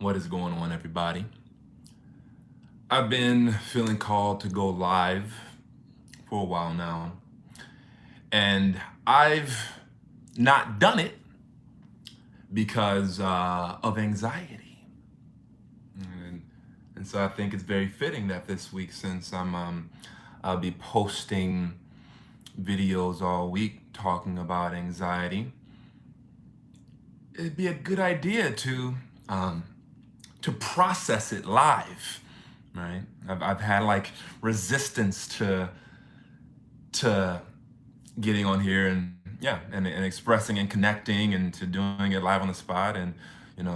What is going on, everybody? I've been feeling called to go live for a while now, and I've not done it because of anxiety. And, and so I think it's very fitting that this week, since I'll be posting videos all week talking about anxiety, it'd be a good idea um, to process it live, right? I've had like resistance to getting on here and and expressing and connecting and to doing it live on the spot and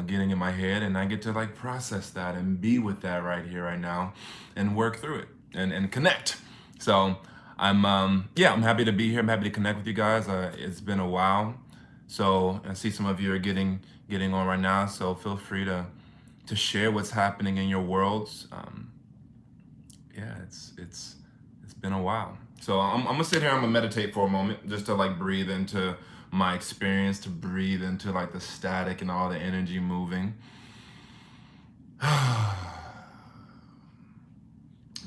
getting in my head, and I get to like process that and be with that right here right now and work through it and connect. So I'm happy to be here. I'm happy to connect with you guys. It's been a while. So I see some of you are getting on right now. So feel free to share what's happening in your worlds. Yeah, it's been a while. So I'm gonna sit here. I'm gonna meditate for a moment, just to like breathe into my experience, to breathe into like the static and all the energy moving.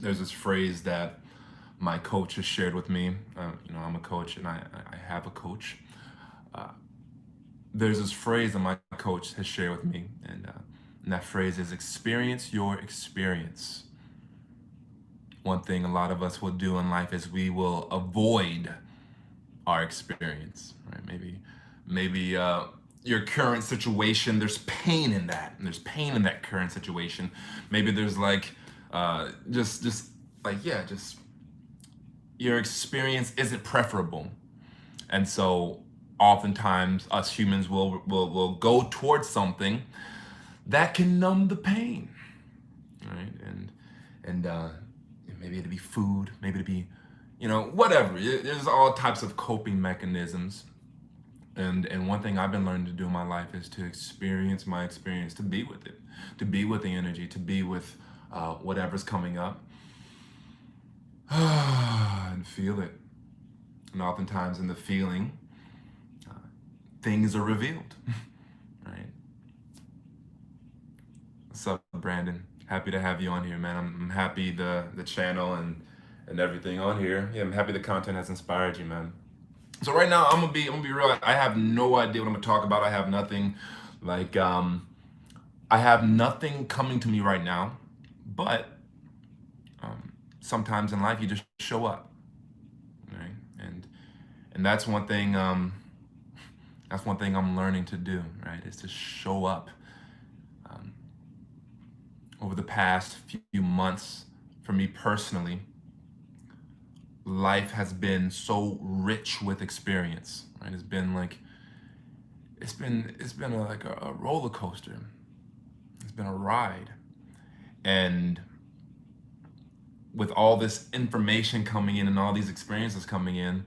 There's this phrase that my coach has shared with me. I'm a coach, and I have a coach. Uh, there's this phrase that my coach has shared with me, and that phrase is experience your experience. One thing a lot of us will do in life is we will avoid our experience, right? Maybe your current situation, there's pain in that, and there's pain in that current situation. Maybe there's like just like just your experience isn't preferable, and so oftentimes us humans will go towards something that can numb the pain, right? And maybe it'd be food, maybe it'd be whatever. There's all types of coping mechanisms, and one thing I've been learning to do in my life is to experience my experience, to be with it, to be with the energy, to be with whatever's coming up, and feel it. And oftentimes in the feeling, things are revealed. Right? What's up, Brandon? Happy to have you on here, man. I'm happy the channel and everything on here. Yeah, I'm happy the content has inspired you, man. So right now I'm gonna be real. I have no idea what I'm gonna talk about. I have nothing like I have nothing coming to me right now. But sometimes in life you just show up, right? And that's one thing I'm learning to do, right? Is to show up. Over the past few months, for me personally, life has been so rich with experience, right? It's been like a roller coaster. It's been a ride, and with all this information coming in and all these experiences coming in,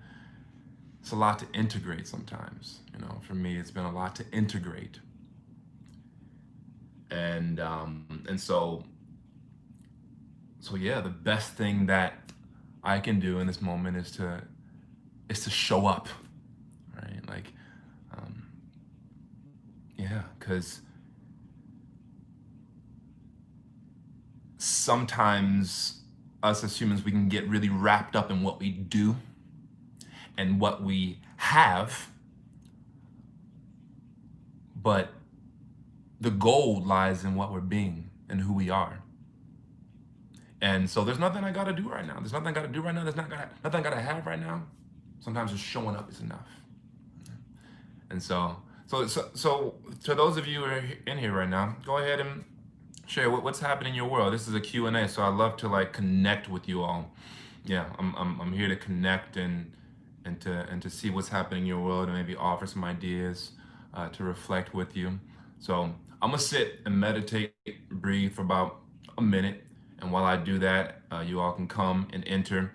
it's a lot to integrate sometimes. For me, it's been a lot to integrate, and so yeah, the best thing that I can do in this moment is to show up, right? Like, yeah, because sometimes us as humans, we can get really wrapped up in what we do and what we have, but the gold lies in what we're being and who we are. And so there's nothing I gotta do right now. There's nothing I gotta do right now. Nothing I gotta have right now. Sometimes just showing up is enough. And so to those of you who are in here right now, go ahead and share what's happening in your world. This is a Q&A, so I love to like connect with you all. Yeah, I'm here to connect and to see what's happening in your world, and maybe offer some ideas to reflect with you. So I'm gonna sit and meditate, breathe for about a minute, and while I do that, you all can come and enter.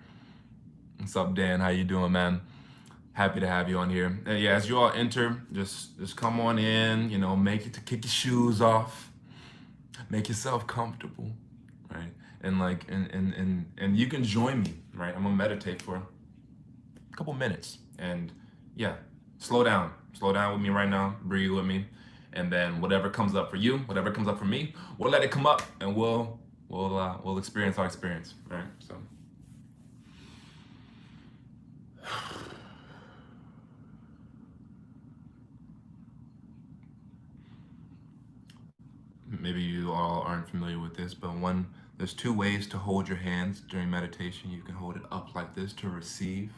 What's up, Dan? How you doing, man? Happy to have you on here. And yeah, as you all enter, just come on in. Make it to kick your shoes off, make yourself comfortable, right? And like and you can join me, right? I'm gonna meditate for a couple minutes, and yeah, slow down with me right now. Breathe with me, And then whatever comes up for you, whatever comes up for me, we'll let it come up, and we'll experience our experience, right? So maybe you all aren't familiar with this, but there's two ways to hold your hands during meditation. You can hold it up like this to receive,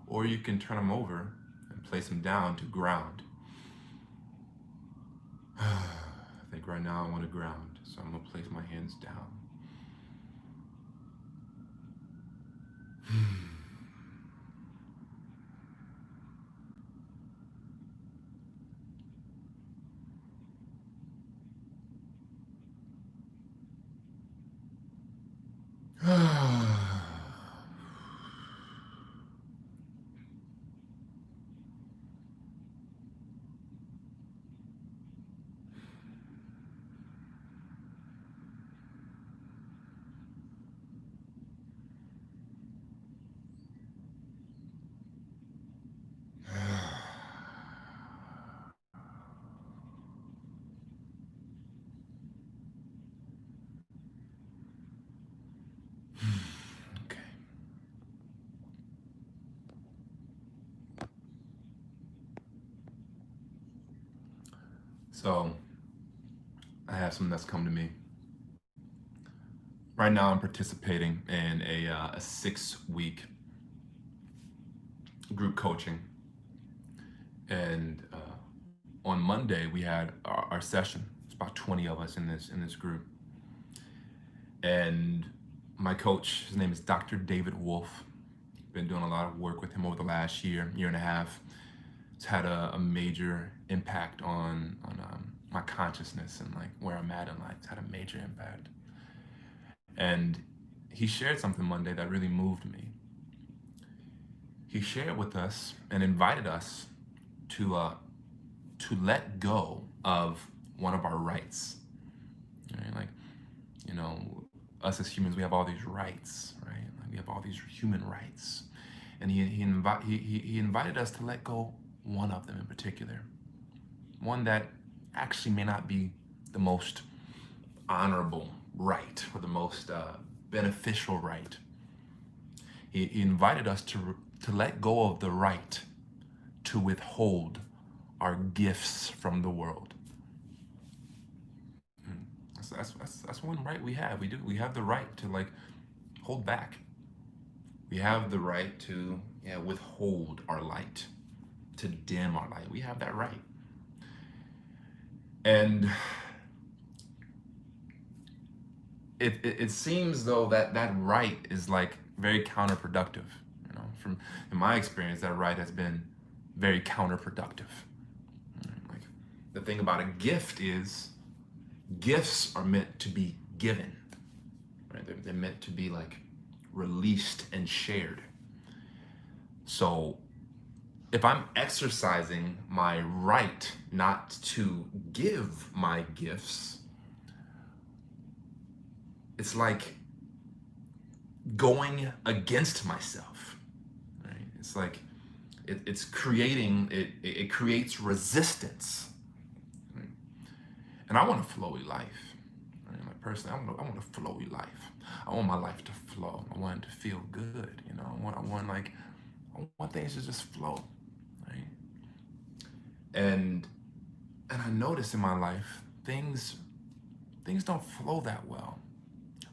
or you can turn them over and place them down to ground. I think right now I want to ground, so I'm gonna place my hands down. Okay. So I have something that's come to me. Right now I'm participating in a 6-week group coaching. And on Monday we had our session. It's about 20 of us in this group. And my coach, his name is Dr. David Wolf. Been doing a lot of work with him over the last year and a half. It's had a major impact on my consciousness and like where I'm at in life. It's had a major impact. And he shared something Monday that really moved me. He shared with us and invited us to let go of one of our rights. Right? Like, you know, us as humans, we have all these rights, right? Like we have all these human rights. And he invited us to let go one of them in particular. One that actually may not be the most honorable right or the most beneficial right. He invited us to let go of the right to withhold our gifts from the world. That's one right we have. We have the right to like hold back. We have the right to withhold our light, to dim our light. We have that right. And it seems though that right is like very counterproductive. You know, from in my experience, that right has been very counterproductive. Like the thing about a gift is gifts are meant to be given. Right? They're meant to be like released and shared. So if I'm exercising my right not to give my gifts, it's like going against myself. Right? It's like it creates resistance. Right? And I want a flowy life. Right? Like personally, I want a flowy life. I want my life to flow. I want it to feel good. You know, I want things to just flow. Right? And I notice in my life things don't flow that well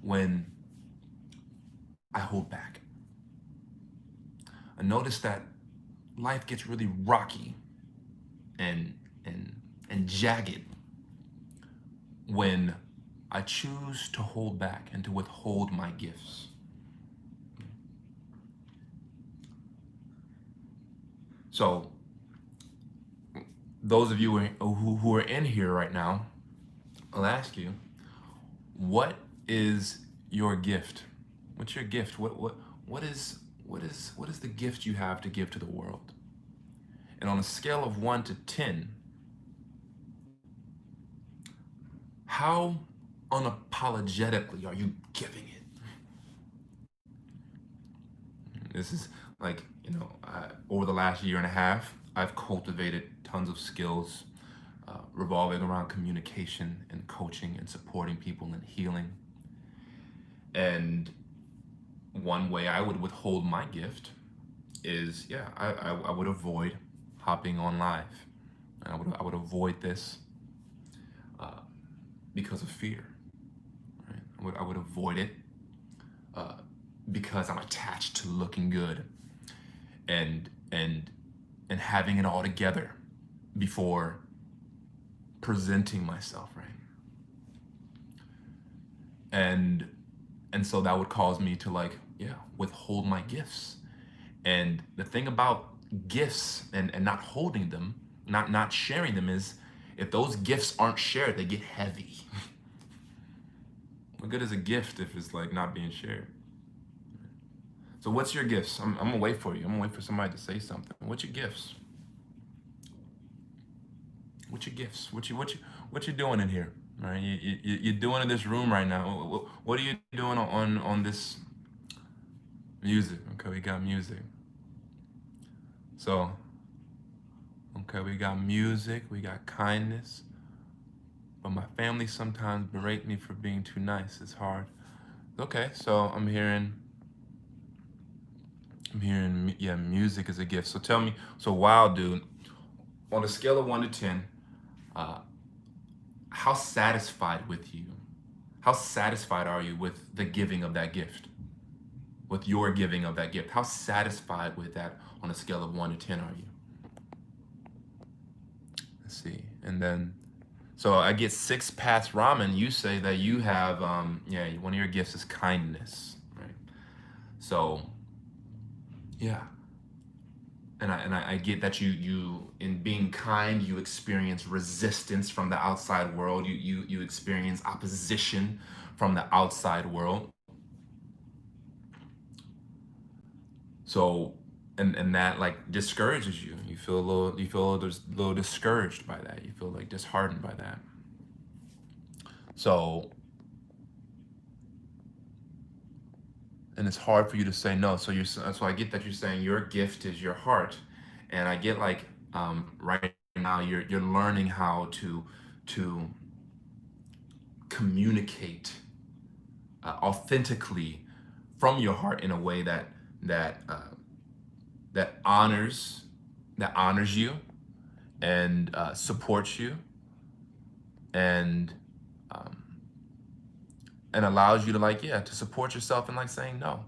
when I hold back. I notice that life gets really rocky and jagged when I choose to hold back and to withhold my gifts. So those of you who are in here right now, I'll ask you, what is your gift? What's your gift? What is the gift you have to give to the world? And on a scale of 1 to 10, how unapologetically are you giving it? This is like, over the last year and a half, I've cultivated tons of skills revolving around communication and coaching and supporting people and healing. And one way I would withhold my gift is, yeah, I would avoid hopping on live. I would avoid this uh, because of fear. Right? I would avoid it uh, because I'm attached to looking good and and and having it all together before presenting myself, right? And and so that would cause me to, like, yeah, withhold my gifts. And the thing about gifts and not holding them, not sharing them, is if those gifts aren't shared, they get heavy. What good is a gift if it's like not being shared? So what's your gifts? I'm gonna wait for you. I'm gonna wait for somebody to say something. What's your gifts? What's your gifts? What you doing in here? Right? You're doing in this room right now. What are you doing on this music? Okay, we got music. So, okay, we got music, we got kindness. But my family sometimes berate me for being too nice. It's hard. Okay, so I'm hearing, yeah, music is a gift. So tell me, so wow, dude, on a scale of 1 to 10, uh, how satisfied with you? How satisfied are you with the giving of that gift? With your giving of that gift? How satisfied with that on a scale of 1 to 10 are you? Let's see. And then, so I get 6 past ramen. You say that you have, yeah, one of your gifts is kindness, right? So, yeah. And I get that you in being kind, you experience resistance from the outside world. You experience opposition from the outside world. So, and that, like, discourages you. You feel a little discouraged by that. You feel like disheartened by that. So, and it's hard for you to say no. So I get that you're saying your gift is your heart, and I get, like, right now you're learning how to communicate authentically from your heart in a way that that honors you and supports you and um, and allows you to, like, yeah, to support yourself and, like, saying no.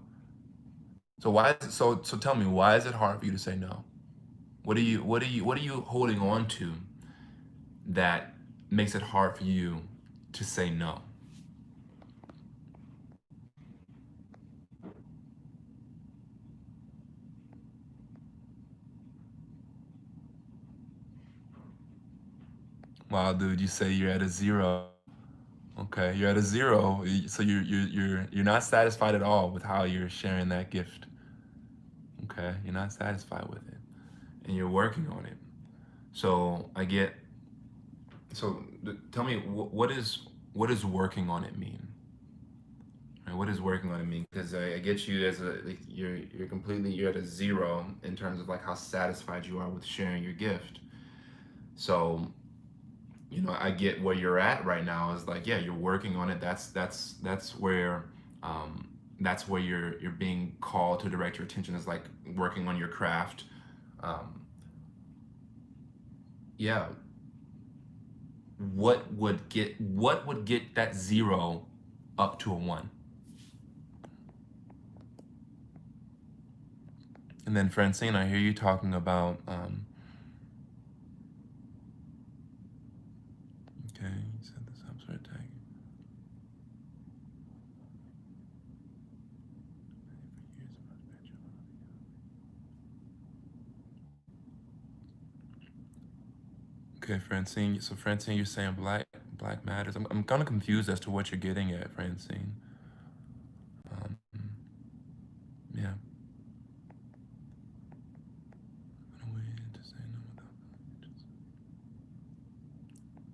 So why is it, so tell me, why is it hard for you to say no? What are you holding on to that makes it hard for you to say no? Wow, dude, you say you're at a zero. Okay, you're at a zero. So you're not satisfied at all with how you're sharing that gift. Okay, you're not satisfied with it, and you're working on it. So I get. So tell me, what is working on it mean? Right, what does working on it mean? Because I get you as a, like, you're at a zero in terms of, like, how satisfied you are with sharing your gift. So, I get where you're at right now is, like, yeah, you're working on it. Um, that's where you're being called to direct your attention, is, like, working on your craft. Um, yeah, what would get that zero up to a one? And then, Francine, I hear you talking about, okay, you said this helps her tag. Okay, Francine. So, Francine, you're saying Black matters. I'm kind of confused as to what you're getting at, Francine. Um, yeah.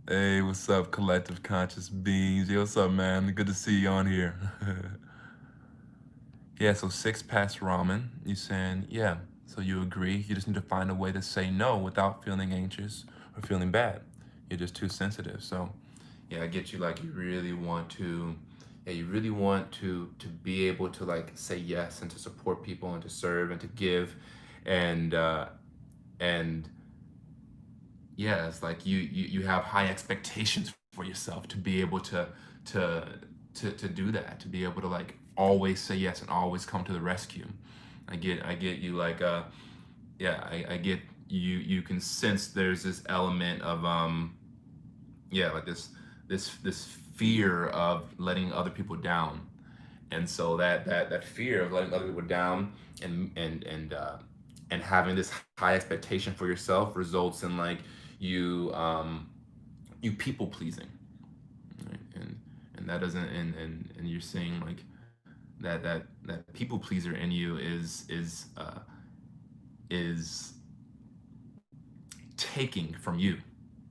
Hey, what's up, collective conscious beings? Yo, what's up, man? Good to see you on here. Yeah, so 6 past ramen. You saying, yeah. So you agree. You just need to find a way to say no without feeling anxious or feeling bad. You're just too sensitive. So yeah, I get you. Like you really want to, yeah, you really want to be able to like say yes and to support people and to serve and to give, and and yeah, it's like you have high expectations for yourself to be able to to do that, to be able to like always say yes and always come to the rescue. I get you like yeah, I get you can sense there's this element of yeah, like this fear of letting other people down. And so that fear of letting other people down and having this high expectation for yourself results in like you you people pleasing, right? And that doesn't and you're seeing like that people pleaser in you is taking from you,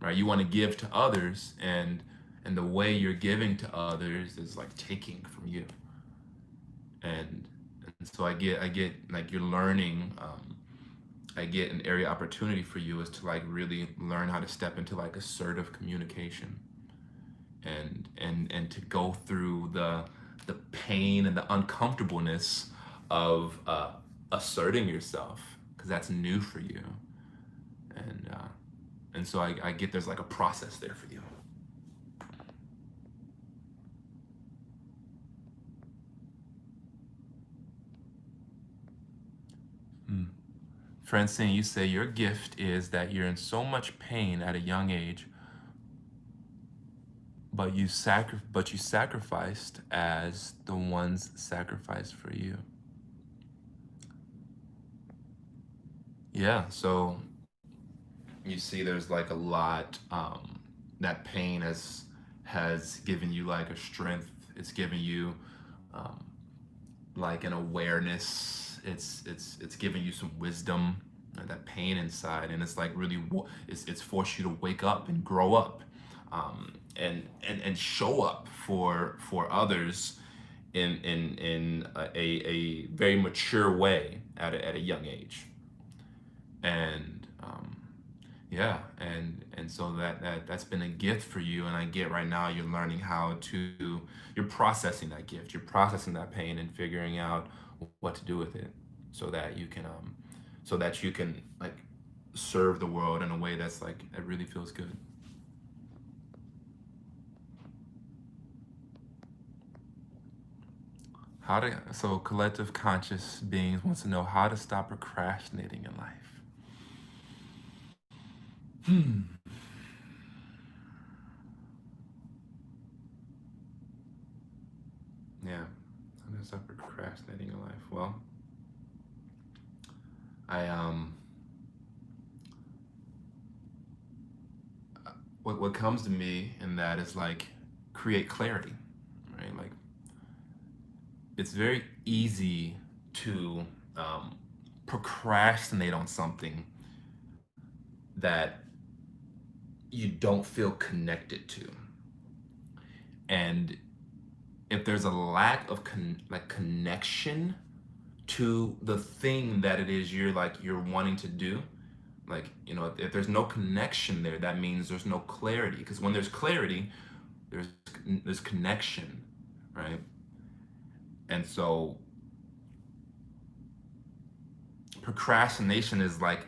right? You want to give to others, and the way you're giving to others is like taking from you. And so I get like you're learning. I get an area opportunity for you is to like really learn how to step into like assertive communication and to go through the pain and the uncomfortableness of asserting yourself because that's new for you. And so I get there's like a process there for you. Francine, you say your gift is that you're in so much pain at a young age, but you sacrificed as the ones sacrificed for you. Yeah, so you see there's like a lot that pain has given you like a strength. It's given you um, like an awareness. It's giving you some wisdom, that pain inside, and it's like really it's forced you to wake up and grow up, and show up for others in a very mature way at a young age. And yeah, and so that's been a gift for you, and I get right now you're learning how to you're processing that gift, you're processing that pain and figuring out what to do with it so that you can like serve the world in a way that's like that really feels good. How to so collective conscious beings wants to know how to stop procrastinating in life. Yeah, how to stop procrastinating in life. Well, I what comes to me in that is like create clarity, right? Like it's very easy to procrastinate on something that you don't feel connected to. And if there's a lack of like connection to the thing that it is you're wanting to do, like if there's no connection there, that means there's no clarity, because when there's clarity, there's there's connection, right? And so procrastination is like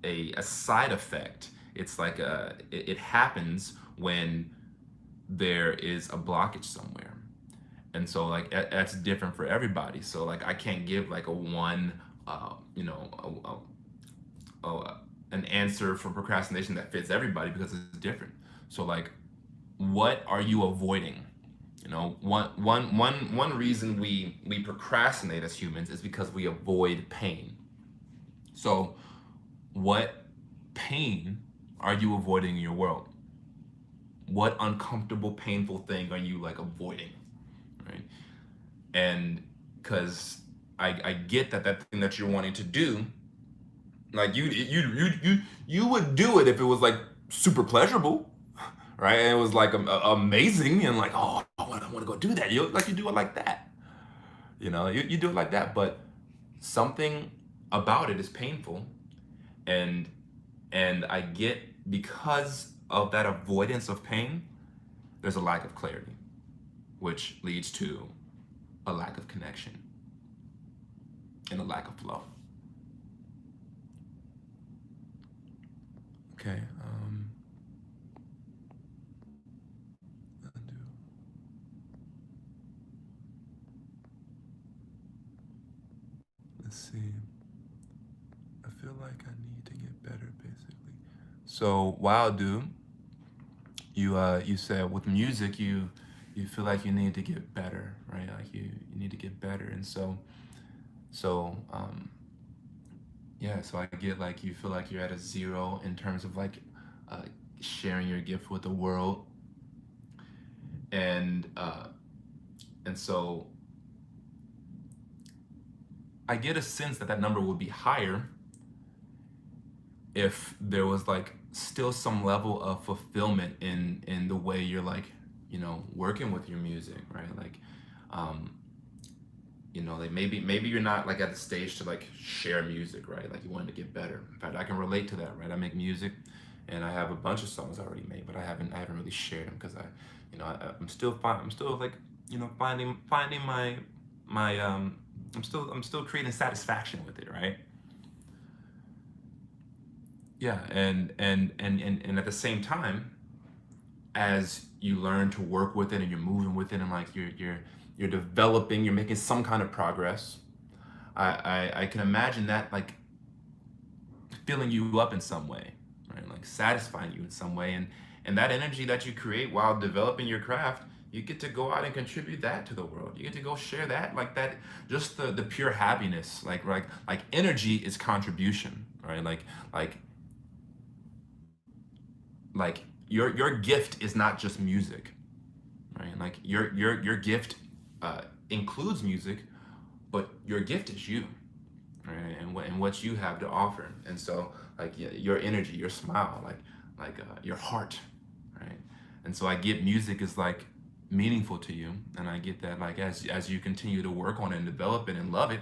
a side effect. It's like it happens when there is a blockage somewhere. And so like that's different for everybody. So like I can't give like a one you know an answer for procrastination that fits everybody because it's different. So like what are you avoiding? One reason we procrastinate as humans is because we avoid pain. So what pain are you avoiding in your world? What uncomfortable, painful thing are you like avoiding, right? And because I get that thing that you're wanting to do, like you would do it if it was like super pleasurable, right? And it was like amazing and like, oh, I want to go do that. You do it like that, you do it like that. But something about it is painful, and I get because of that avoidance of pain, there's a lack of clarity, which leads to a lack of connection and a lack of flow. Okay. Undo. Let's see. I feel like I need to get better, basically. So while do you said with music you feel like you need to get better, right? Like you need to get better, and so yeah. So I get like you feel like you're at a zero in terms of like uh, sharing your gift with the world, and uh, and so I get a sense that that number would be higher if there was like still some level of fulfillment in the way you're like, working with your music, right? Like um like maybe you're not like at the stage to like share music, right? Like you want to get better. In fact, I can relate to that, right? I make music and I have a bunch of songs already made, but I haven't really shared them because I'm still I'm still like, finding my I'm still creating satisfaction with it, right? Yeah, and at the same time, as you learn to work with it and you're moving with it and like you're developing, you're making some kind of progress. I can imagine that like filling you up in some way, right? Like satisfying you in some way, and that energy that you create while developing your craft, you get to go out and contribute that to the world. You get to go share that, like that, just the pure happiness, like energy is contribution, right? Like your gift is not just music, right? Like your gift includes music, but your gift is you, right? And what you have to offer. And so like your energy, your smile, like your heart, right? And so I get music is like meaningful to you, and I get that like as you continue to work on it and develop it and love it,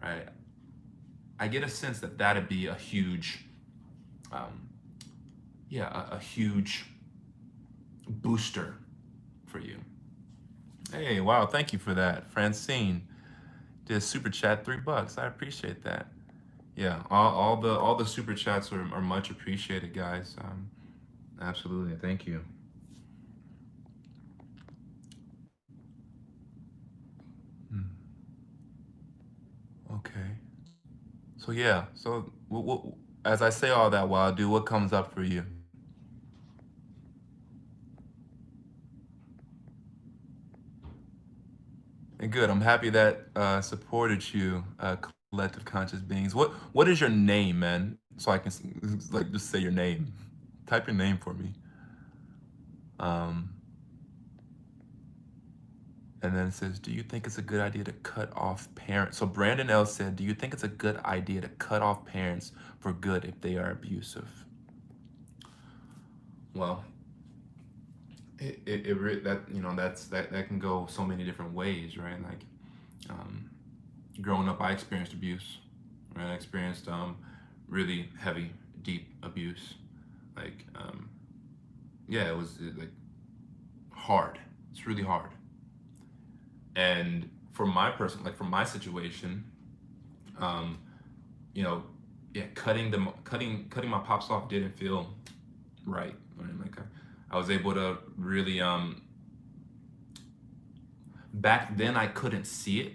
right? I get a sense that that'd be a huge, um, yeah, a huge booster for you. Hey, wow, thank you for that. Francine did super chat $3. I appreciate that. Yeah, all the super chats are much appreciated, guys. Absolutely, thank you. Hmm. Okay. So yeah, so as I say all that, while I do, what comes up for you? And good. I'm happy that supported you, collective conscious beings. What is your name, man? So I can like just say your name. Type your name for me. Um, and then it says, do you think it's a good idea to cut off parents? So Brandon L said, do you think it's a good idea to cut off parents for good if they are abusive? Well, that that can go so many different ways, right? Like, um, growing up, I experienced abuse. Right, I experienced really heavy, deep abuse. Like, yeah, it was like hard. It's really hard. And for my person, like for my situation, um, you know, yeah, cutting my pops off didn't feel right. Right? Like I was able to really back then I couldn't see it,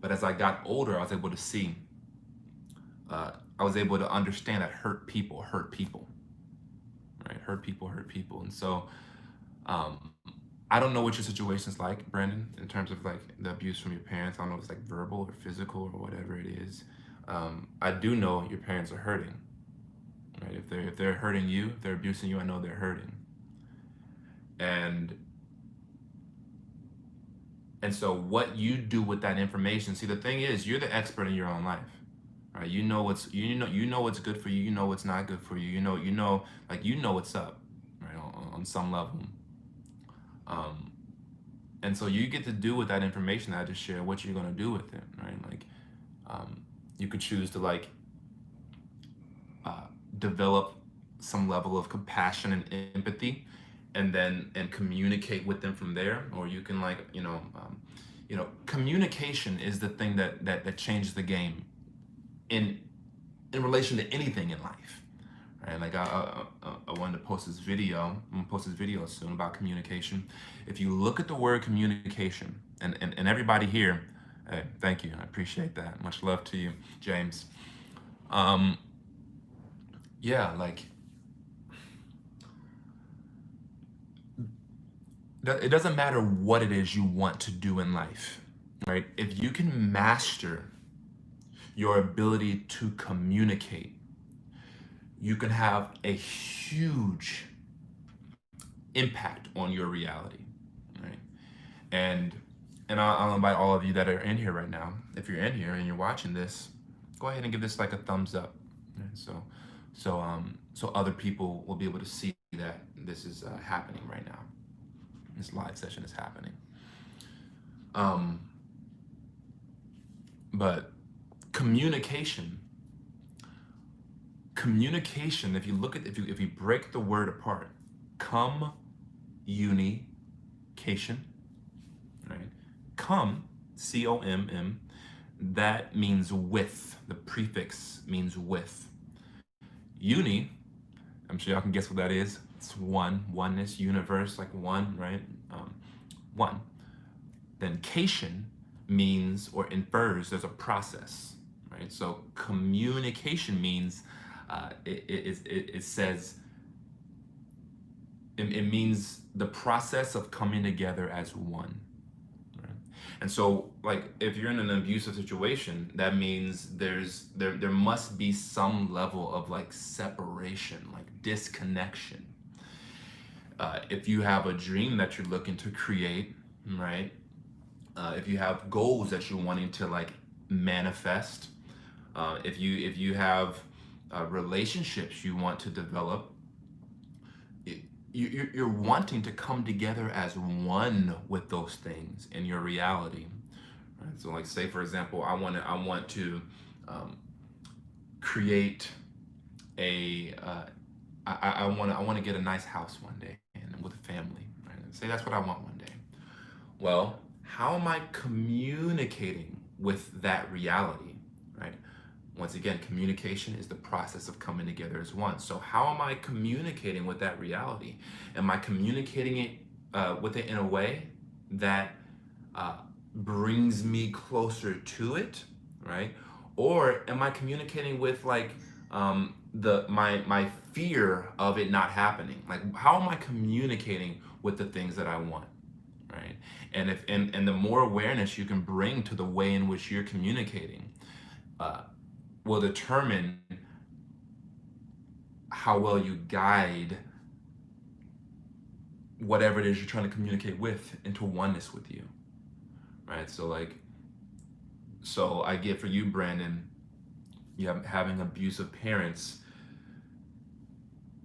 but as I got older, I was able to see. I was able to understand that hurt people, right? Hurt people, and so um, I don't know what your situation's like, Brandon, in terms of like the abuse from your parents. I don't know if it's like verbal or physical or whatever it is. I do know your parents are hurting, right? If they're hurting you, if they're abusing you, I know they're hurting, and and so what you do with that information. See, the thing is, you're the expert in your own life, right? You know what's good for you. You know what's not good for you. You know what's up, right? On some level. Um, and so you get to do with that information that I just shared what you're gonna do with it, right? Like, um, you could choose to like uh, develop some level of compassion and empathy, and then and communicate with them from there. Or you can, like, communication is the thing that changes the game in relation to anything in life, right? Like I wanted to post this video. I'm gonna post this video soon about communication. If you look at the word communication, and everybody here, hey, thank you, I appreciate that. Much love to you, James. Um, yeah, like it doesn't matter what it is you want to do in life, right? If you can master your ability to communicate, you can have a huge impact on your reality, right? And I'll invite all of you that are in here right now. If you're in here and you're watching this, go ahead and give this like a thumbs up, right? So other people will be able to see that this is happening right now. This live session is happening. Um, but communication, if you look at, if you break the word apart, communication, right? C-O-M-M, that means with. The prefix means with. Uni, I'm sure y'all can guess what that is. It's one, oneness, universe, like one, right? One. Then cation means or infers there's a process, right? So communication means it says it means the process of coming together as one. Right? And so, like, if you're in an abusive situation, that means there must be some level of like separation, like disconnection. If you have a dream that you're looking to create, right? If you have goals that you're wanting to like manifest, if you have relationships you want to develop, you're wanting to come together as one with those things in your reality, right? So, like, say for example, I want to create a I want to get a nice house one day and with a family, right? Say that's what I want one day. Well, how am I communicating with that reality, right? Once again, communication is the process of coming together as one. So how am I communicating with that reality? Am I communicating it with it in a way that brings me closer to it, right? Or am I communicating with like my fear of it not happening? Like, how am I communicating with the things that I want, right? And if and the more awareness you can bring to the way in which you're communicating, will determine how well you guide whatever it is you're trying to communicate with into oneness with you, right? So I get, for you, Brandon, you have having abusive parents.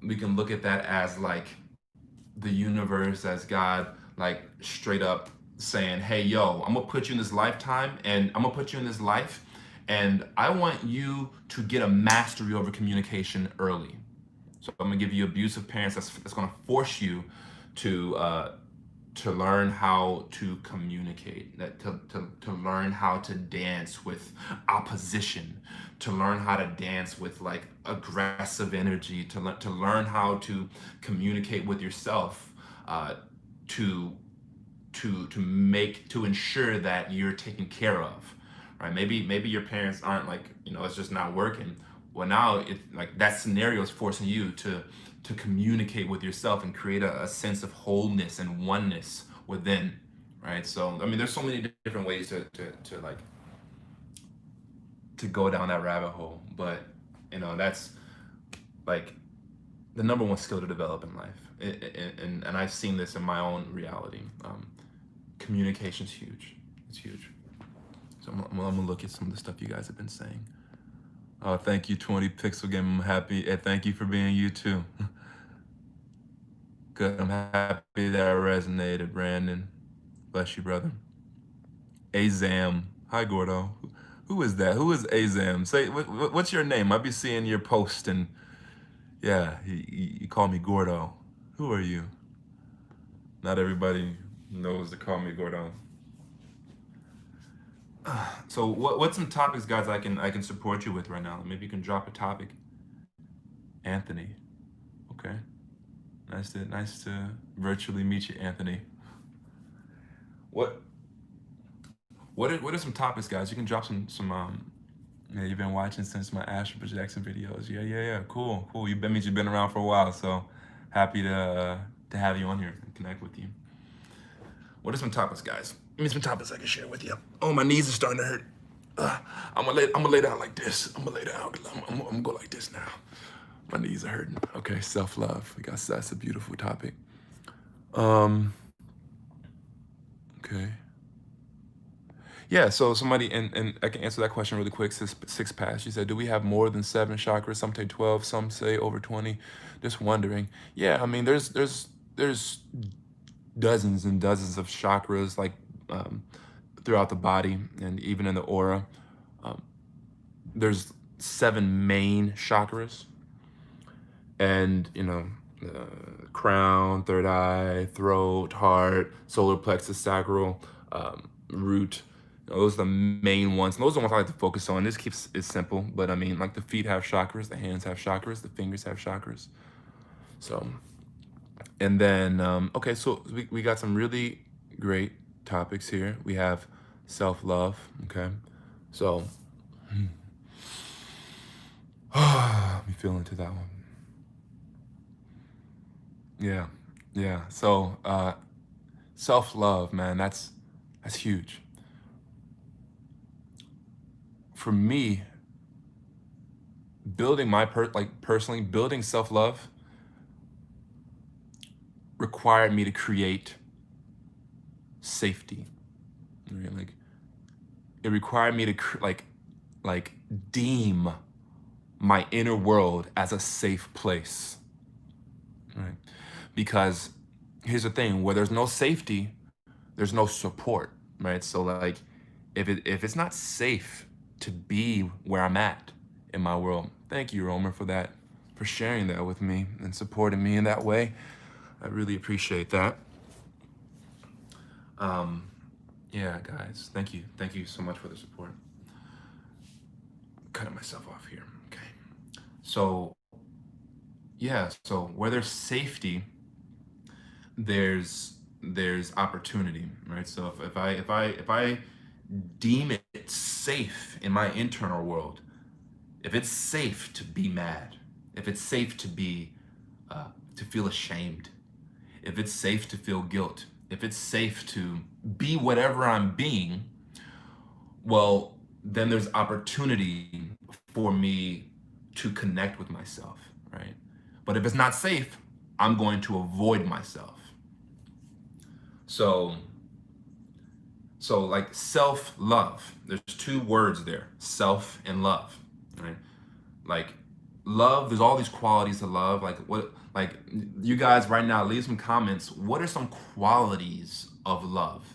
We can look at that as like the universe, as God, like straight up saying, hey, yo, I'm gonna put you in this lifetime, and I'm gonna put you in this life, and I want you to get a mastery over communication early. So I'm gonna give you abusive parents that's gonna force you to learn how to communicate, to learn how to dance with opposition, to learn how to dance with like aggressive energy, to learn how to communicate with yourself, to ensure that you're taken care of, right? Maybe your parents aren't, like, it's just not working. Well, now it, like, that scenario is forcing you to communicate with yourself and create a sense of wholeness and oneness within, right? So I mean, there's so many different ways to like to go down that rabbit hole, but that's like the number one skill to develop in life. And I've seen this in my own reality. Communication's huge. It's huge. So I'm gonna look at some of the stuff you guys have been saying. Oh, thank you, 20 Pixel Game. I'm happy. And thank you for being you too. Good. I'm happy that I resonated, Brandon. Bless you, brother. Azam. Hi, Gordo. Who is that? Who is Azam? Say, what's your name? I'll be seeing your post, and Yeah, he called me Gordo. Who are you? Not everybody knows to call me Gordo. So what's some topics, guys, I can support you with right now? Maybe you can drop a topic. Anthony. Okay. Nice to virtually meet you, Anthony. What what are some topics, guys? You can drop some. Yeah, you've been watching since my astral projection videos. Yeah. Cool. That means you've been around for a while. So happy to have you on here and connect with you. What are some topics, guys? Give me some topics I can share with you. Oh, my knees are starting to hurt. I'm gonna lay down like this. I'm gonna lay down. I'm gonna go like this now. My knees are hurting. Okay, self love. We got that's a beautiful topic. Um. Okay. Yeah, so somebody, and I can answer that question really quick. Six Pass. She said, "Do we have more than seven chakras? Some say 12, some say over 20." Just wondering. Yeah, I mean, there's dozens and dozens of chakras like um, throughout the body and even in the aura. Um, there's seven main chakras, and crown, third eye, throat, heart, solar plexus, sacral, root. Those are the main ones. And those are the ones I like to focus on. This keeps it simple, but I mean, like the feet have chakras, the hands have chakras, the fingers have chakras. So, and then, okay, so we got some really great topics here. We have self love, okay? So, let me feel into that one. Yeah, yeah. So, self love, man, that's huge. For me, building personally building self love required me to create safety. Right? Like it required me to like deem my inner world as a safe place. Right? Because here's the thing: where there's no safety, there's no support. Right? So like if it's not safe to be where I'm at in my world, thank you, Romer, for that, for sharing that with me and supporting me in that way. I really appreciate that. Um, yeah, guys, thank you so much for the support. Cutting myself off here. Okay, so yeah, so where there's safety, there's opportunity, right? So if I deem it safe in my internal world, if it's safe to be mad, if it's safe to feel ashamed, if it's safe to feel guilt, if it's safe to be whatever I'm being, well, then there's opportunity for me to connect with myself, right? But if it's not safe, I'm going to avoid myself. So, so like self-love, there's two words there, self and love, right? Like love, there's all these qualities to love. Like you guys right now, leave some comments. What are some qualities of love?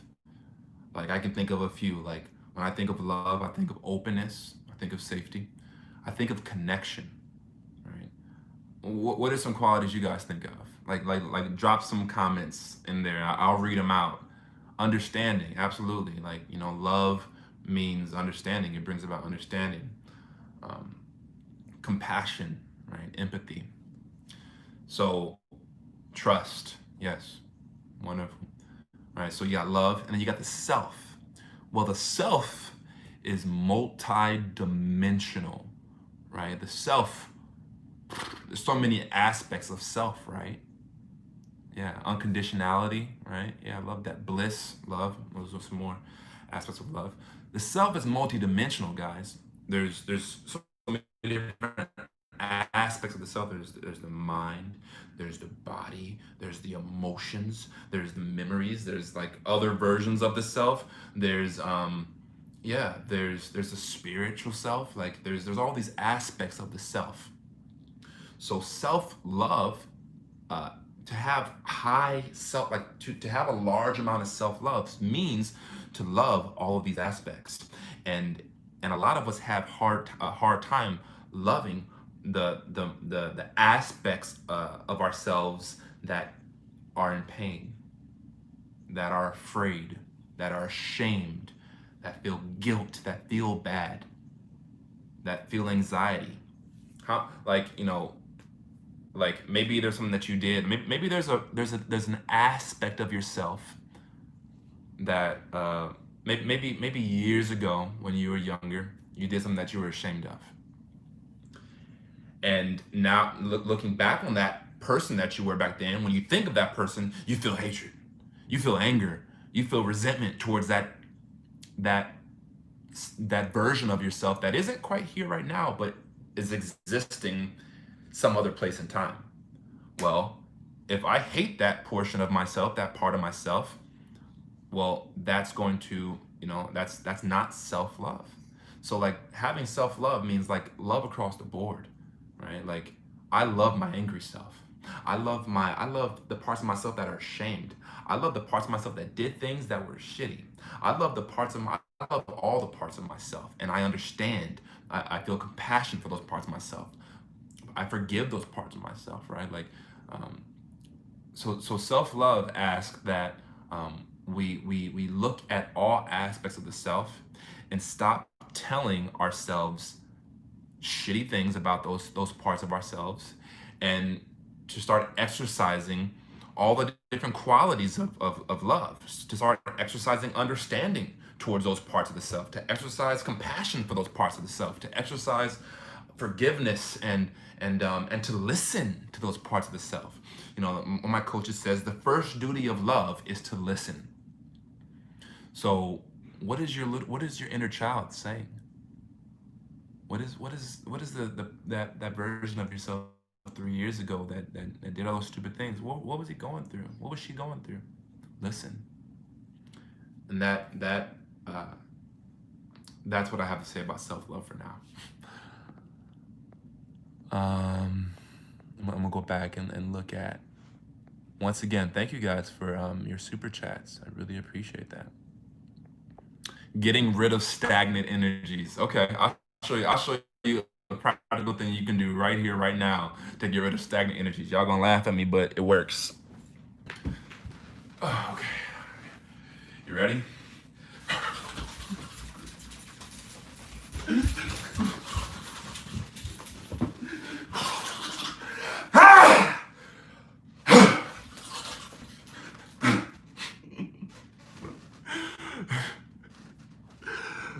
Like I can think of a few. Like when I think of love, I think of openness, I think of safety, I think of connection, right? What are some qualities you guys think of? Like drop some comments in there. I'll read them out. Understanding, absolutely. Like love means understanding. It brings about understanding. Um, Compassion, right? Empathy. So trust, yes, wonderful. All right, so you got love, and then you got the self. Well, the self is multi-dimensional, right? The self, there's so many aspects of self, right? Yeah, unconditionality, right? Yeah, I love that. Bliss, love. Those are some more aspects of love. The self is multi-dimensional, guys. There's so many different aspects of the self. There's the mind, there's the body, there's the emotions, there's the memories, there's like other versions of the self. There's the spiritual self. Like there's all these aspects of the self. So self-love, uh, to have high self, like to have a large amount of self-love means to love all of these aspects. And a lot of us have a hard time loving the aspects of ourselves that are in pain, that are afraid, that are ashamed, that feel guilt, that feel bad, that feel anxiety. How, like, like maybe there's something that you did. Maybe there's an aspect of yourself that maybe years ago when you were younger, you did something that you were ashamed of. And now looking back on that person that you were back then, when you think of that person, you feel hatred, you feel anger, you feel resentment towards that that version of yourself that isn't quite here right now, but is existing some other place in time. Well, if I hate that portion of myself, that part of myself, well, that's going to, that's not self-love. So like having self-love means like love across the board, right? Like I love my angry self. I love the parts of myself that are ashamed. I love the parts of myself that did things that were shitty. I love all the parts of myself, and I understand. I feel compassion for those parts of myself. I forgive those parts of myself, right? Like, um, so self-love asks that we look at all aspects of the self and stop telling ourselves shitty things about those parts of ourselves, and to start exercising all the different qualities of love, to start exercising understanding towards those parts of the self, to exercise compassion for those parts of the self, to exercise forgiveness and to listen to those parts of the self. One of my coaches says the first duty of love is to listen. So what is your inner child saying? What is that version of yourself 3 years ago that did all those stupid things? What was he going through? What was she going through? Listen. And uh, that's what I have to say about self-love for now. I'm gonna go back and look at, once again, thank you guys for your super chats. I really appreciate that. Getting rid of stagnant energies. Okay, I'll show you a practical thing you can do right here, right now, to get rid of stagnant energies. Y'all gonna laugh at me, but it works. Oh, okay. You ready?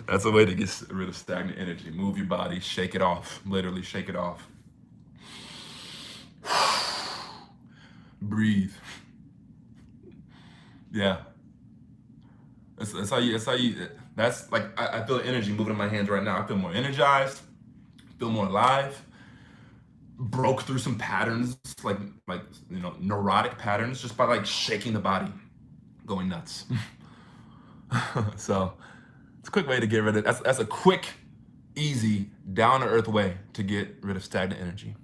That's a way to get rid of stagnant energy. Move your body, shake it off. Literally shake it off. Breathe. Yeah. That's like, I feel energy moving in my hands right now. I feel more energized, feel more alive, broke through some patterns, like neurotic patterns, just by like shaking the body, going nuts. So it's a quick way to get rid of, that's a quick, easy, down to earth way to get rid of stagnant energy.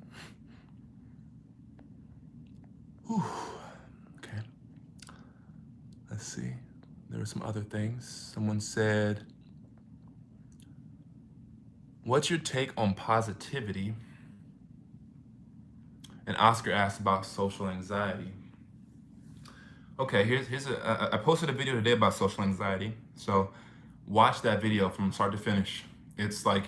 Whew. Okay. Let's see. There were some other things. Someone said, what's your take on positivity? And Oscar asked about social anxiety. Okay, I posted a video today about social anxiety. So watch that video from start to finish. It's like,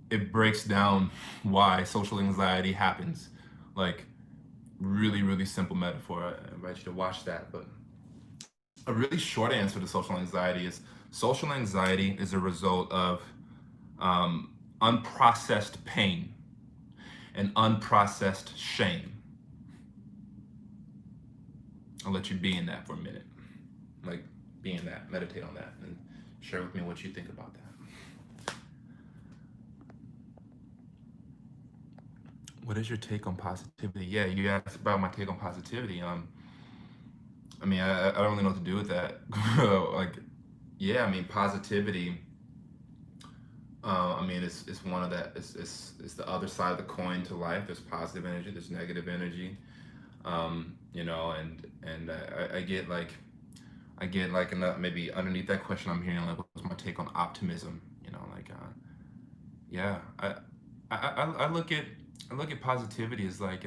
it breaks down why social anxiety happens. Like, really, really simple metaphor. I invite you to watch that. But a really short answer to social anxiety is a result of unprocessed pain and unprocessed shame. I'll let you be in that for a minute. Like, be in that, meditate on that, and share with me what you think about that. What is your take on positivity? Yeah, you asked about my take on positivity. I mean, I don't really know what to do with that. Like, yeah, I mean, positivity. I mean, it's one of that. It's the other side of the coin to life. There's positive energy. There's negative energy. I get like, maybe underneath that question, I'm hearing like, what's my take on optimism? Yeah, I look at positivity as like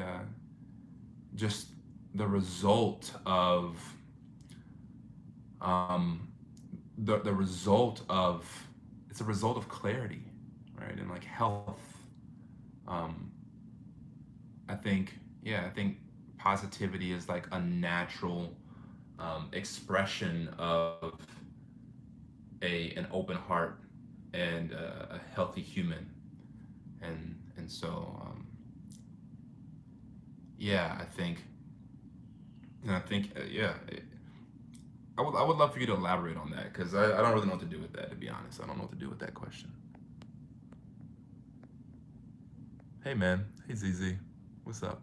just the result of um, the result of it's a result of clarity, right? And like health. Um, I think I think positivity is like a natural expression of a an open heart and a healthy human, and so yeah, I think I would love for you to elaborate on that because I don't really know what to do with that, to be honest. I don't know what to do with that question. Hey man, hey ZZ, what's up?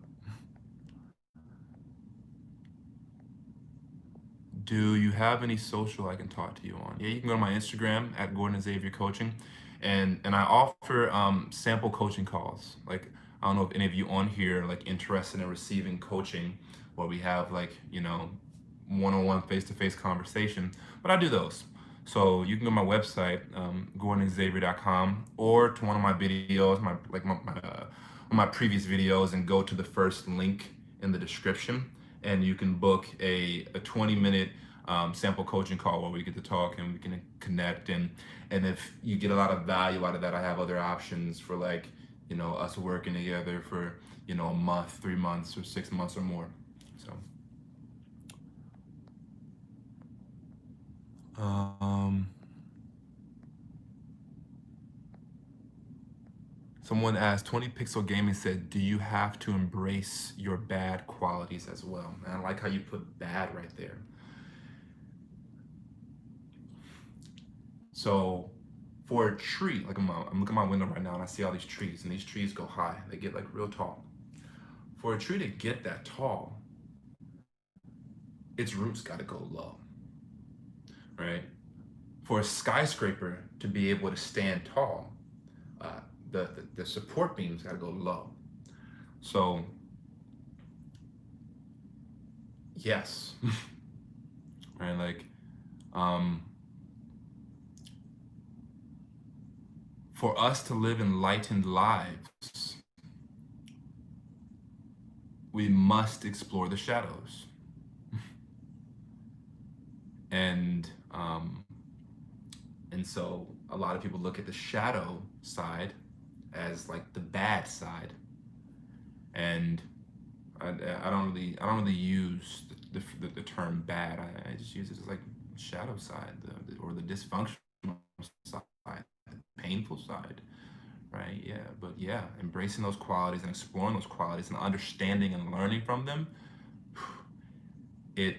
Do you have any social I can talk to you on? Yeah, you can go to my Instagram at Gordon Xavier Coaching, and I offer sample coaching calls. Like I don't know if any of you on here are like interested in receiving coaching, where we have like one-on-one face-to-face conversation. But I do those. So you can go to my website, GordonXavier.com, or to one of my videos, my previous videos, and go to the first link in the description, and you can book a 20-minute sample coaching call where we get to talk and we can connect, and if you get a lot of value out of that, I have other options for like us working together for a month, 3 months, or 6 months or more. So um, someone asked 20 Pixel Gaming said, do you have to embrace your bad qualities as well? And I like how you put bad right there. So for a tree, like I'm looking at my window right now and I see all these trees, and these trees go high. They get like real tall. For a tree to get that tall, its roots got to go low, right? For a skyscraper to be able to stand tall, uh, the support beams got to go low. So yes, right? Like um, for us to live enlightened lives, we must explore the shadows. And and so a lot of people look at the shadow side as like the bad side, and I don't really use the term bad. I just use it as like shadow side, or the dysfunctional side, the painful side, right? Yeah, but yeah, embracing those qualities and exploring those qualities and understanding and learning from them, it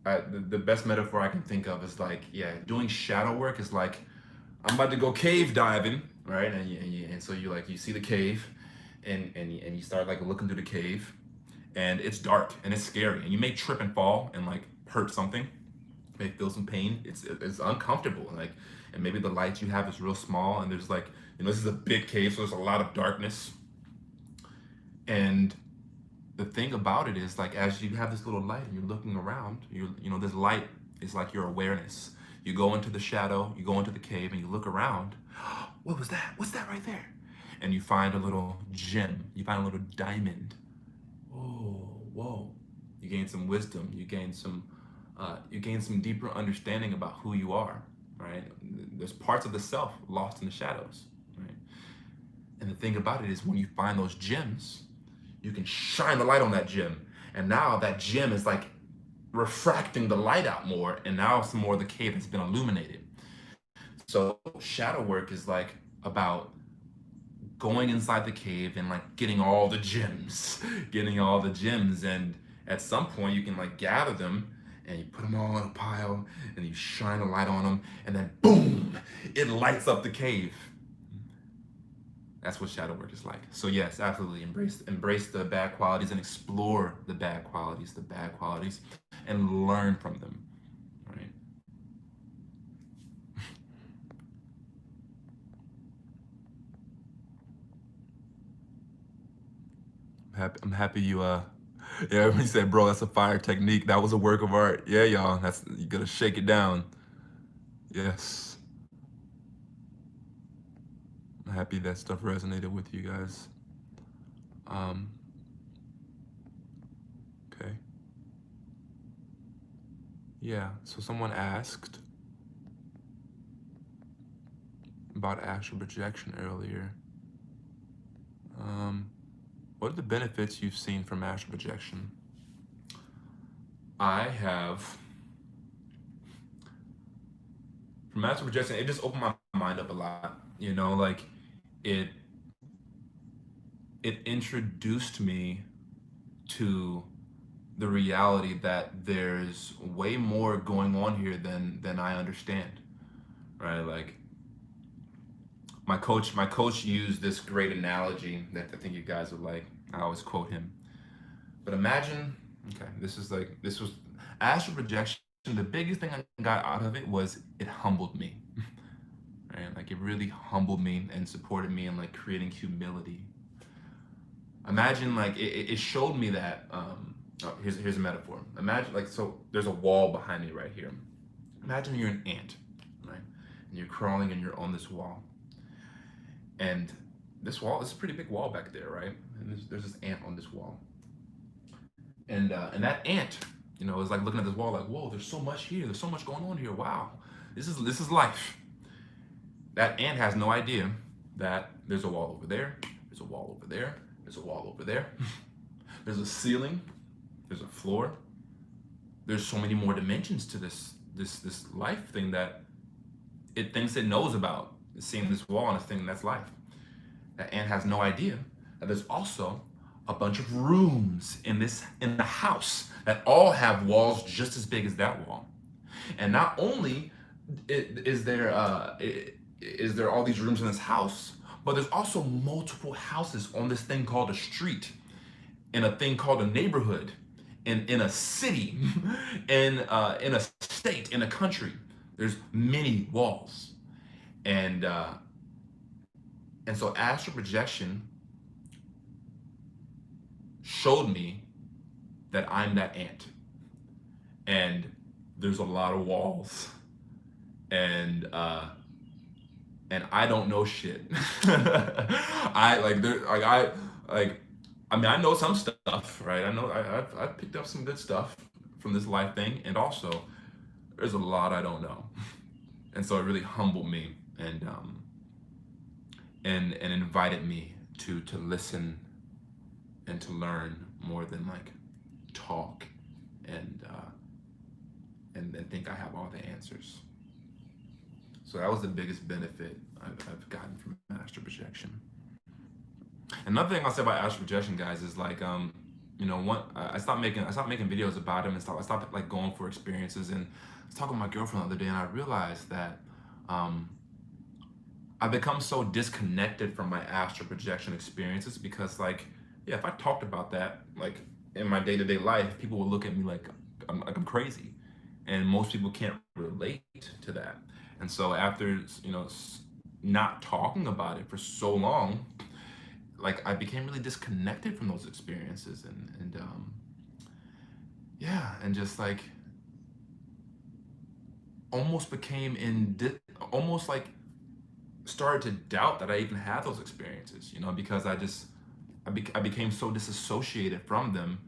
the best metaphor I can think of is like, yeah, doing shadow work is like I'm about to go cave diving, right? And so you see the cave, and you start like looking through the cave, and it's dark and it's scary, and you may trip and fall and like hurt something, may feel some pain. It's uncomfortable, and maybe the light you have is real small, and there's like this is a big cave, so there's a lot of darkness, and the thing about it is like as you have this little light and you're looking around, this light is like your awareness. You go into the shadow, you go into the cave, and you look around. What was that? What's that right there? And you find a little gem. You find a little diamond. Whoa, whoa. You gain some wisdom. You gain some deeper understanding about who you are. Right? There's parts of the self lost in the shadows. Right? And the thing about it is when you find those gems, you can shine the light on that gem. And now that gem is like refracting the light out more, and now some more of the cave has been illuminated. So shadow work is like about going inside the cave and like getting all the gems, getting all the gems, and at some point you can like gather them and you put them all in a pile and you shine a light on them, and then boom, it lights up the cave. That's what shadow work is like. So yes, absolutely embrace the bad qualities and explore the bad qualities, and learn from them. Right? I'm happy you yeah, when you said, bro, that's a fire technique. That was a work of art. Yeah, y'all. That's you gotta shake it down. Yes. Happy that stuff resonated with you guys. Um, okay. Yeah, so someone asked about astral projection earlier. Um, what are the benefits you've seen from astral projection? I have, from astral projection, it just opened my mind up a lot. You know, like it it introduced me to the reality that there's way more going on here than I understand. Right? Like my coach used this great analogy that I think you guys would like. I always quote him. But imagine, okay, this was astral projection. The biggest thing I got out of it was it humbled me. Right? Like it really humbled me and supported me in like creating humility. Imagine like it showed me that here's a metaphor. Imagine like so there's a wall behind me right here. Imagine you're an ant, right? And you're crawling and you're on this wall. And this is a pretty big wall back there, right? And there's this ant on this wall. And that ant, you know, is like looking at this wall like, whoa, there's so much here. There's so much going on here. Wow. This is life. That ant has no idea that there's a wall over there, there's a wall over there, there's a wall over there, there's a ceiling, there's a floor. There's so many more dimensions to this life thing that it thinks it knows about. It's seeing this wall and it's thinking that's life. That ant has no idea that there's also a bunch of rooms in the house that all have walls just as big as that wall. And not only is there all these rooms in this house, but there's also multiple houses on this thing called a street, in a thing called a neighborhood, in a city, in a state, in a country. There's many walls, and so astral projection showed me that I'm that ant, and there's a lot of walls, and I don't know shit. I like there like I mean I know some stuff, right? I know I've picked up some good stuff from this life thing, and also there's a lot I don't know, and so it really humbled me and invited me to listen and to learn more than like talk and and think I have all the answers. So that was the biggest benefit I've gotten from astral projection. Another thing I'll say about astral projection, guys, is like you know, I stopped making videos about him and I stopped like going for experiences. And I was talking to my girlfriend the other day, and I realized that um, I become so disconnected from my astral projection experiences because, like, yeah, if I talked about that like in my day to day life, people would look at me like I'm crazy, and most people can't relate to that. And so after you know not talking about it for so long, like I became really disconnected from those experiences, and yeah, and just like almost became almost like started to doubt that I even had those experiences, you know, because I became so disassociated from them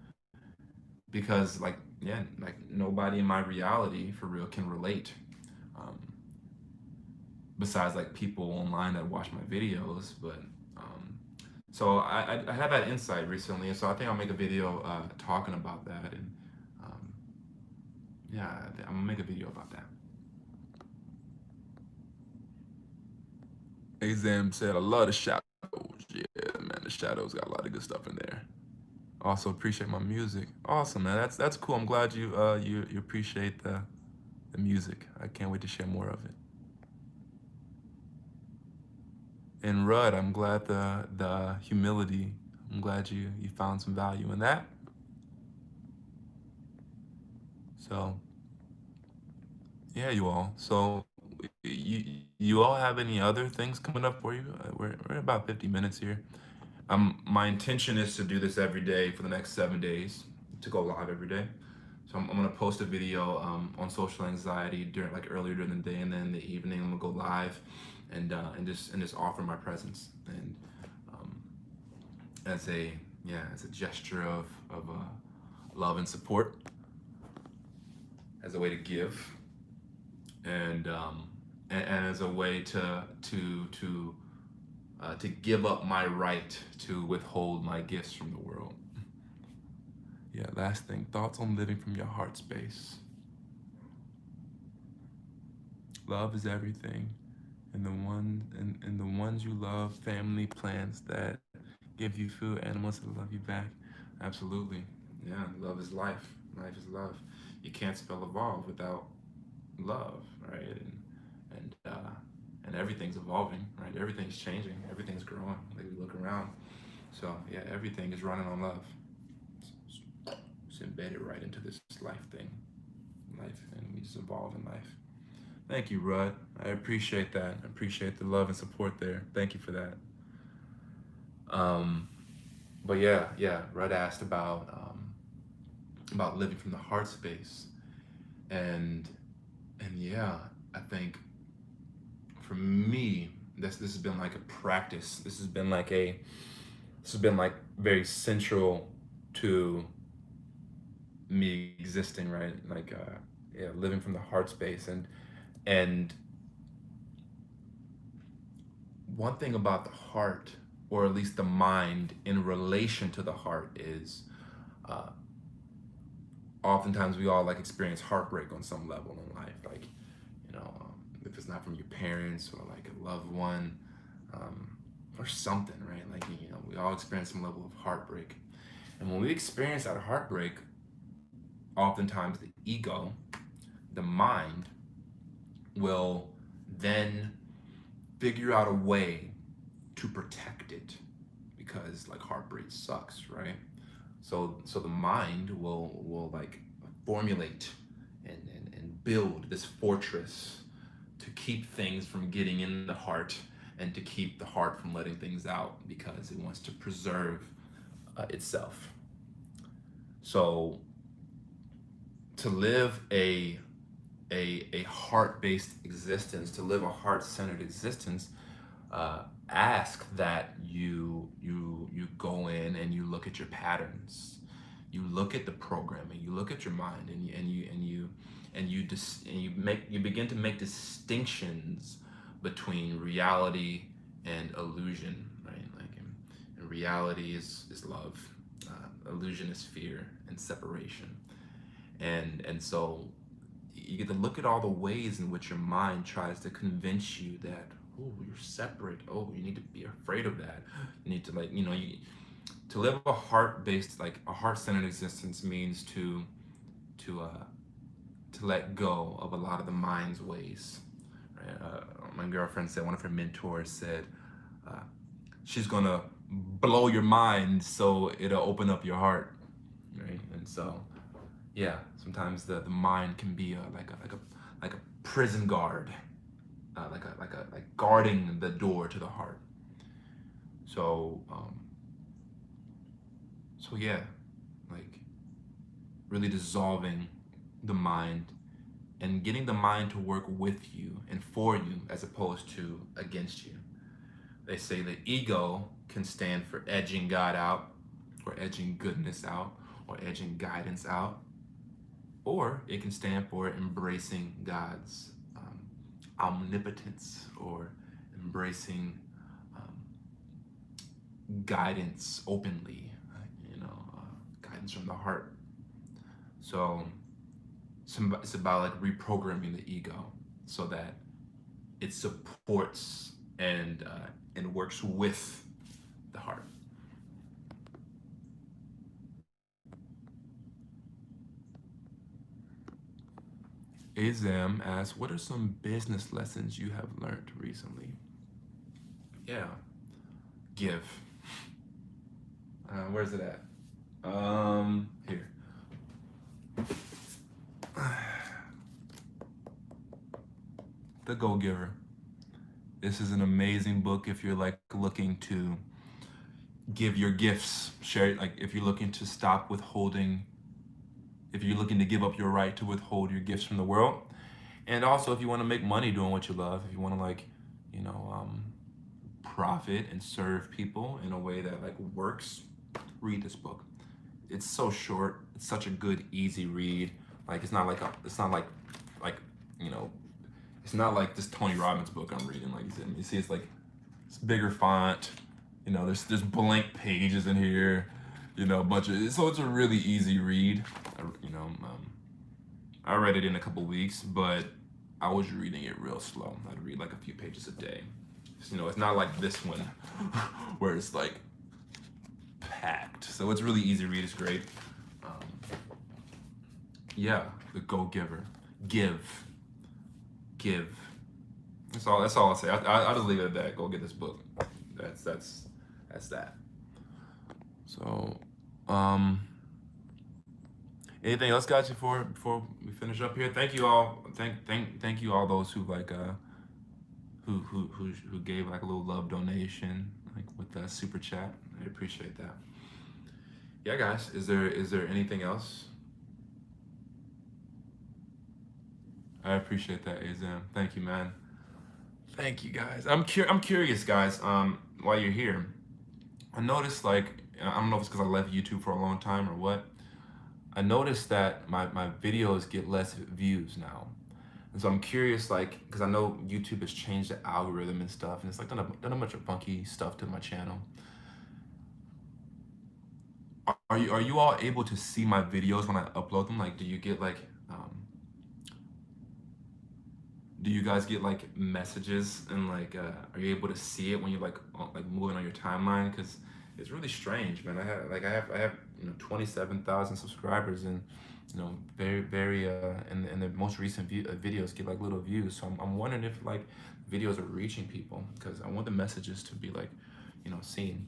because like yeah, like nobody in my reality for real can relate. Um, Besides like people online that watch my videos, but um, so I had that insight recently, and so I think I'll make a video talking about that, and um, yeah, I'm gonna make a video about that. Exam said, I love the shadows. Yeah, man, the shadows got a lot of good stuff in there. Also appreciate my music. Awesome, man. That's cool. I'm glad you appreciate the music. I can't wait to share more of it. And Rudd, I'm glad the humility. I'm glad you found some value in that. So yeah, you all. So you all have any other things coming up for you? We're about 50 minutes here. My intention is to do this every day for the next 7 days, to go live every day. So I'm gonna post a video on social anxiety during like earlier during the day, and then in the evening I'm gonna go live, and just offer my presence, and um, as a as a gesture of love and support, as a way to give, and and as a way to give up my right to withhold my gifts from the world. Yeah, last thing, thoughts on living from your heart space. Love is everything, and the ones you love, family, plants that give you food, animals that love you back. Absolutely. Yeah, love is life. Life is love. You can't spell evolve without love, right? And everything's evolving, right? Everything's changing, everything's growing. Like we look around. So yeah, everything is running on love. It's embedded right into this life thing. Life, and we just evolve in life. Thank you, Rudd. I appreciate that. I appreciate the love and support there. Thank you for that. Um, but yeah, Rudd asked about living from the heart space, and yeah, I think for me, this has been like a practice. This has been like very central to me existing, right? Like yeah, living from the heart space, and one thing about the heart, or at least the mind in relation to the heart, is uh, oftentimes we all like experience heartbreak on some level in life, like if it's not from your parents or like a loved one, um, or something, right? Like we all experience some level of heartbreak, and when we experience that heartbreak, oftentimes the ego, the mind, will then figure out a way to protect it, because like heartbreak sucks, right? So the mind will like formulate and build this fortress to keep things from getting in the heart, and to keep the heart from letting things out, because it wants to preserve itself. So to live a heart-based existence, to live a heart-centered existence, ask that you go in and you look at your patterns, you look at the programming, you look at your mind, and you begin to make distinctions between reality and illusion, right? Like, and reality is love, illusion is fear and separation, and so you get to look at all the ways in which your mind tries to convince you that, oh, you're separate, oh, you need to be afraid of that, you need to, like, to live a heart-based, like a heart-centered existence, means to let go of a lot of the mind's ways, right? My girlfriend said, one of her mentors said, uh, she's gonna blow your mind so it'll open up your heart, right? And so yeah, sometimes the mind can be like a prison guard, like guarding the door to the heart. So so yeah, like really dissolving the mind and getting the mind to work with you and for you, as opposed to against you. They say the ego can stand for edging God out, or edging goodness out, or edging guidance out, or it can stand for embracing God's omnipotence, or embracing um, guidance openly, guidance from the heart. So it's about like reprogramming the ego so that it supports and works with the heart. Azam asks, what are some business lessons you have learned recently? Yeah, give. Where's it at? Here. The Go Giver. This is an amazing book if you're like looking to give your gifts, share, like if you're looking to stop withholding, if you're looking to give up your right to withhold your gifts from the world. And also if you want to make money doing what you love, if you want to, like, profit and serve people in a way that like works, read this book. It's so short. It's such a good, easy read. Like it's not like you know, it's not like this Tony Robbins book I'm reading. Like you see, it's like it's bigger font. There's blank pages in here. A bunch of so it's a really easy read. I read it in a couple weeks, but I was reading it real slow. I'd read like a few pages a day. It's not like this one where it's like packed. So it's really easy to read. It's great. Um, yeah, The Go Giver. Give. That's all. That's all I'll say. I'll just leave it at that. Go get this book. That's that. So, anything else, guys, before we finish up here? Thank you all. Thank you all those who like who gave like a little love donation like with that super chat. I appreciate that. Yeah, guys. Is there anything else? I appreciate that, Azam. Thank you, man. Thank you, guys. I'm curious, guys. While you're here, I noticed like I don't know if it's because I left YouTube for a long time or what. I noticed that my videos get less views now. And so I'm curious, like, because I know YouTube has changed the algorithm and stuff, and it's like done a bunch of funky stuff to my channel. Are you all able to see my videos when I upload them? Like, do you get like, do you guys get like messages and like, are you able to see it when you're like moving on your timeline? Because it's really strange, man. I have 27,000 subscribers and very and the most recent videos get like little views. So I'm wondering if like videos are reaching people because I want the messages to be like seen.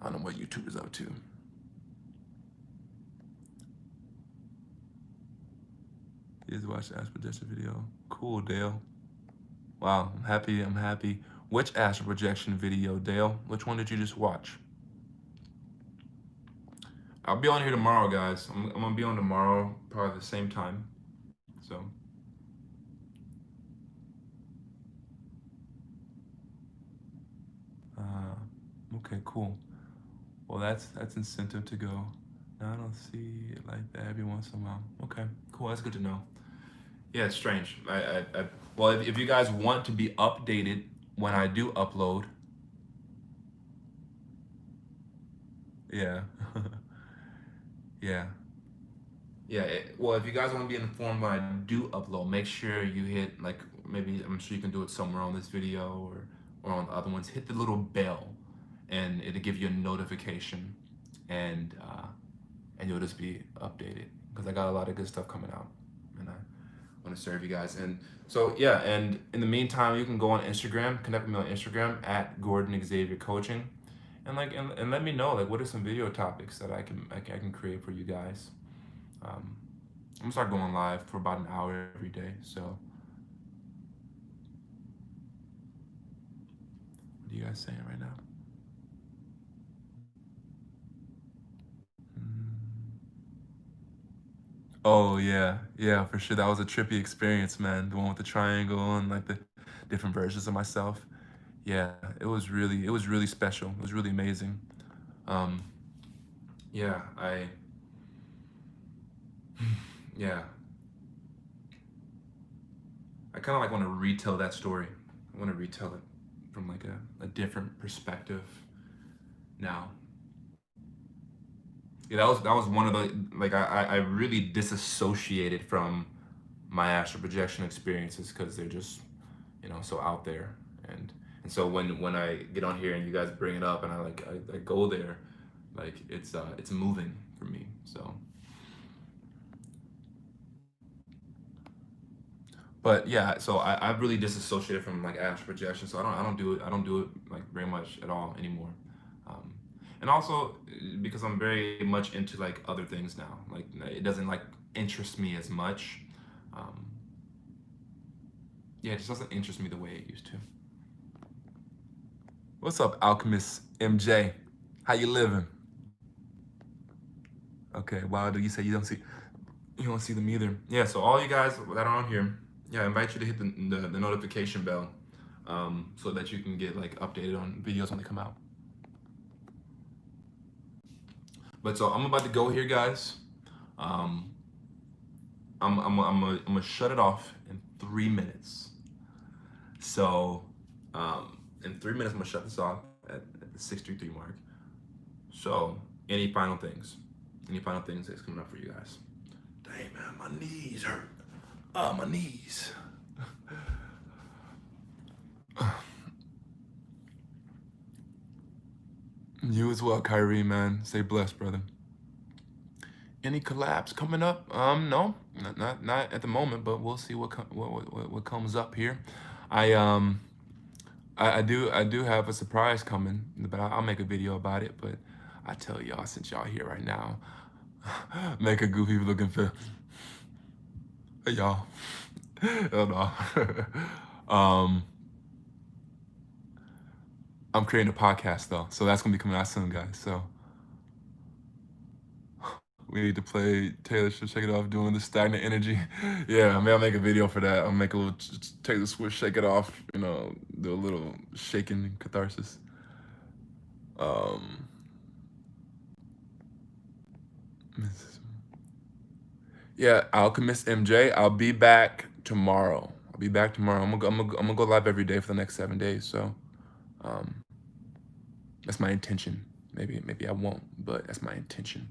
I don't know what YouTube is up to. Is watch the astral projection video. Cool, Dale. Wow, I'm happy. I'm happy. Which astral projection video, Dale? Which one did you just watch? I'll be on here tomorrow, guys. I'm gonna be on tomorrow, probably the same time. So. Okay, cool. Well, that's incentive to go. No, I don't see it like that every once in a while. Okay, cool. That's good to know. Yeah, it's strange. Well, if you guys want to be updated when I do upload, yeah, yeah, yeah. Well, if you guys want to be informed when I do upload, make sure you hit like maybe I'm sure you can do it somewhere on this video or on the other ones. Hit the little bell, and it'll give you a notification, and you'll just be updated because I got a lot of good stuff coming out, and I want to serve you guys. And so yeah, and in the meantime, you can go on Instagram, connect with me on Instagram at Gordon Xavier Coaching, and like and let me know like what are some video topics that I can create for you guys. I'm gonna start going live for about an hour every day. So what are you guys saying right now? Oh yeah, for sure. That was a trippy experience, man. The one with the triangle and like the different versions of myself. Yeah, it was really special. It was really amazing. Um, yeah, yeah, I kind of like want to retell that story. I want to retell it from like a different perspective now. Yeah, that was one of the like I really disassociated from my astral projection experiences because they're just so out there and so when I get on here and you guys bring it up and I go there like it's moving for me. So but yeah, so I've really disassociated from like astral projection, so I don't do it like very much at all anymore. um, and also because I'm very much into like other things now, like it doesn't like interest me as much. um, yeah, it just doesn't interest me the way it used to. What's up, Alchemist MJ? How you living? Okay, wow, do you say you don't see them either? Yeah, so all you guys that are on here, yeah, I invite you to hit the notification bell. so that you can get like updated on videos when they come out. But so I'm about to go here, guys. Um, I'm gonna shut it off in 3 minutes. So in 3 minutes, I'm gonna shut this off at the 6:33 mark. So any final things? Any final things that's coming up for you guys? Dang man, my knees hurt. Oh, my knees. You as well, Kyrie, man. Stay blessed, brother. Any collabs coming up? No, not at the moment, but we'll see what comes up here. I I do have a surprise coming, but I'll make a video about it. But I tell y'all, since y'all here right now, make a goofy looking for y'all. Hell no. I'm creating a podcast though, so that's gonna be coming out soon, guys. So we need to play Taylor Swift, Shake It Off, doing the stagnant energy. Yeah, maybe I'll make a video for that. I'll make a little Taylor Swift, Shake It Off, you know, do a little shaking catharsis. Yeah, Alchemist MJ, I'll be back tomorrow. I'll be back tomorrow. I'm gonna go live every day for the next 7 days. So that's my intention. Maybe I won't, but that's my intention.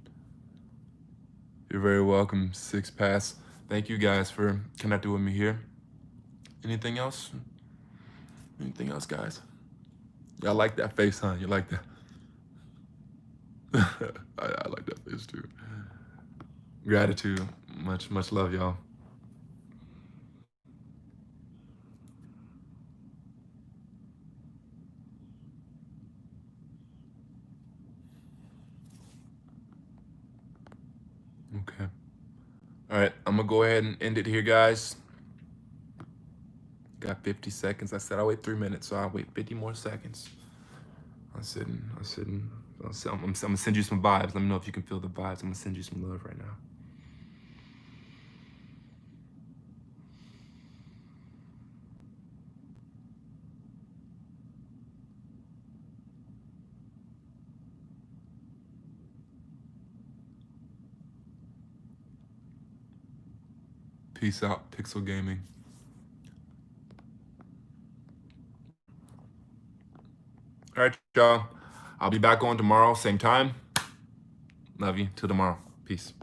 You're very welcome, Six Pass. Thank you guys for connecting with me here. Anything else? Anything else, guys? Y'all like that face, huh? You like that? I like that face too. Gratitude. Much love, y'all. Okay. All right, I'm gonna go ahead and end it here, guys. Got 50 seconds. I said I'll wait 3 minutes, so I'll wait 50 more seconds. I'm gonna send you some vibes. Let me know if you can feel the vibes. I'm gonna send you some love right now. Peace out, Pixel Gaming. All right, y'all. I'll be back on tomorrow, same time. Love you. Till tomorrow. Peace.